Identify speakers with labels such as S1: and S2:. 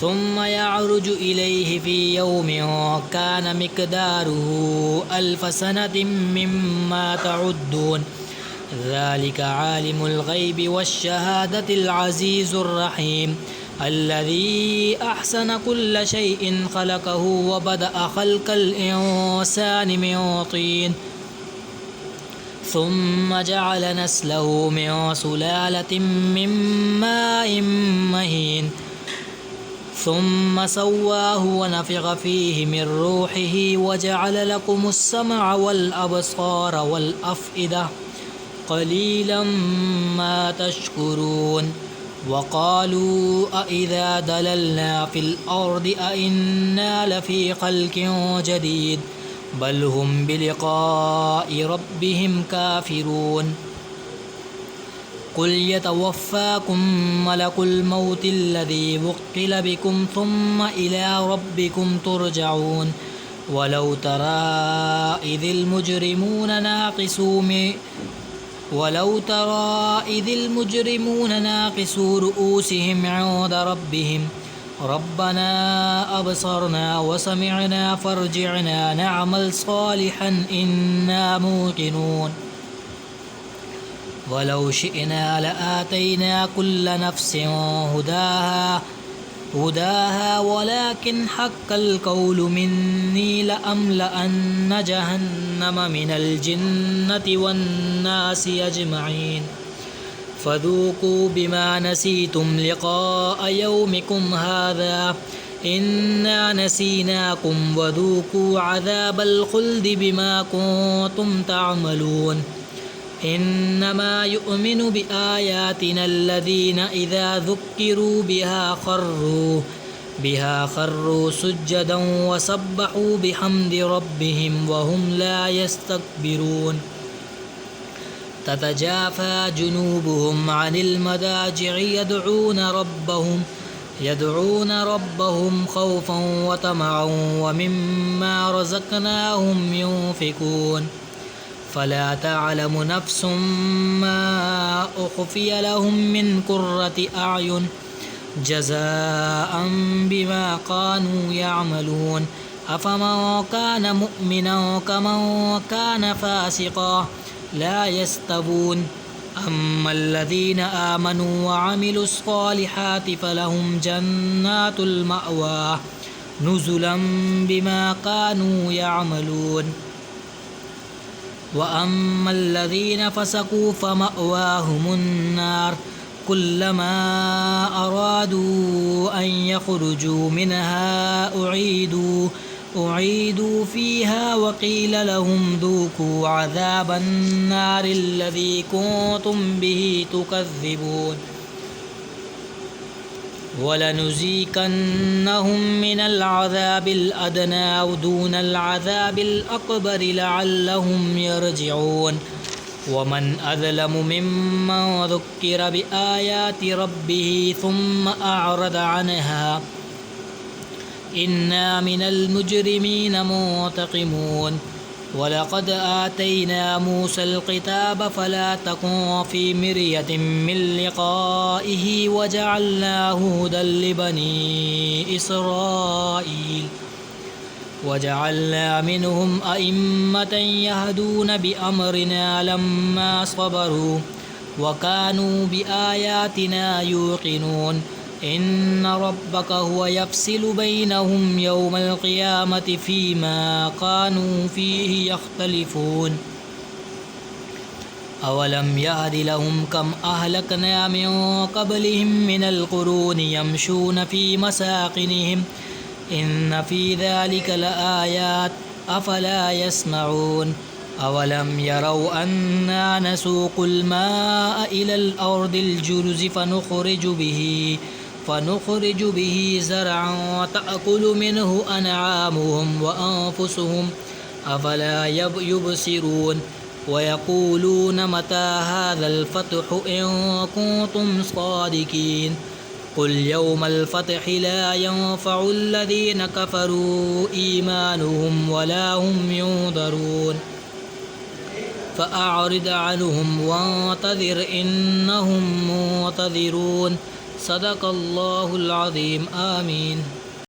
S1: ثم يعرج إليه في يوم كان مقداره ألف سنة مما تعدون ذلك عالم الغيب والشهادة العزيز الرحيم الذي أحسن كل شيء خلقه وبدأ خلق الإنسان من طين ثم جعل نسله من سلالة من ماء مهين ثم سواه ونفخ فيه من روحه وجعل لكم السمع والأبصار والأفئدة قليلا ما تشكرون وقالوا أإذا دللنا في الأرض أإنا لفي خلق جديد بل هم بلقاء ربهم كافرون قل يتوفاكم ملك الموت الذي وكل بكم ثم إلى ربكم ترجعون ولو ترى إذ المجرمون ناقصوا رؤوسهم عند ربهم ربنا أبصرنا وسمعنا فارجعنا نعمل صالحا إنا موقنون ولو شئنا لآتينا كل نفس هداها ولكن حق القول مني لأملأن جهنم من الجنة والناس أجمعين فذوقوا بما نسيتم لقاء يومكم هذا إنا نسيناكم وذوقوا عذاب الخلد بما كنتم تعملون إنما يؤمن بآياتنا الذين إذا ذكروا بها خروا سجدا وسبحوا بحمد ربهم وهم لا يستكبرون تتجافى جنوبهم عن المضاجع يدعون ربهم خوفا وطمعا ومما رزقناهم ينفقون فلا تعلم نفس ما أخفي لهم من قرة أعين جزاء بما كانوا يعملون أفمن كان مؤمنا كمن كان فاسقا لا يستوون أما الذين آمنوا وعملوا الصالحات فلهم جنات المأوى نزلا بما كانوا يعملون وأما الذين فسقوا فمأواهم النار كلما أرادوا أن يخرجوا منها أعيدوا فيها وقيل لهم ذوقوا عذاب النار الذي كنتم به تكذبون ولنذيقنهم من العذاب الأدنى دون العذاب الأكبر لعلهم يرجعون ومن أظلم ممن ذكر بآيات ربه ثم أعرض عنها إنا من المجرمين منتقمون ولقد آتينا موسى الكتاب فلا تكن في مرية من لقائه وجعلناه هدى لبني إسرائيل وجعلنا منهم أئمة يهدون بأمرنا لما صبروا وكانوا بآياتنا يوقنون إن ربك هو يفصل بينهم يوم القيامة فيما كانوا فيه يختلفون أولم يهد لهم كم أهلكنا من قبلهم من القرون يمشون في مساكنهم إن في ذلك لآيات أفلا يسمعون أولم يروا أنا نسوق الماء إلى الأرض الجرز فنخرج به زرعا تأكل منه أنعامهم وأنفسهم أفلا يبصرون ويقولون متى هذا الفتح إن كنتم صادقين قل يوم الفتح لا ينفع الذين كفروا إيمانهم ولا هم ينذرون فأعرض عنهم وانتظر إنهم منتظرون صدق الله العظيم آمين.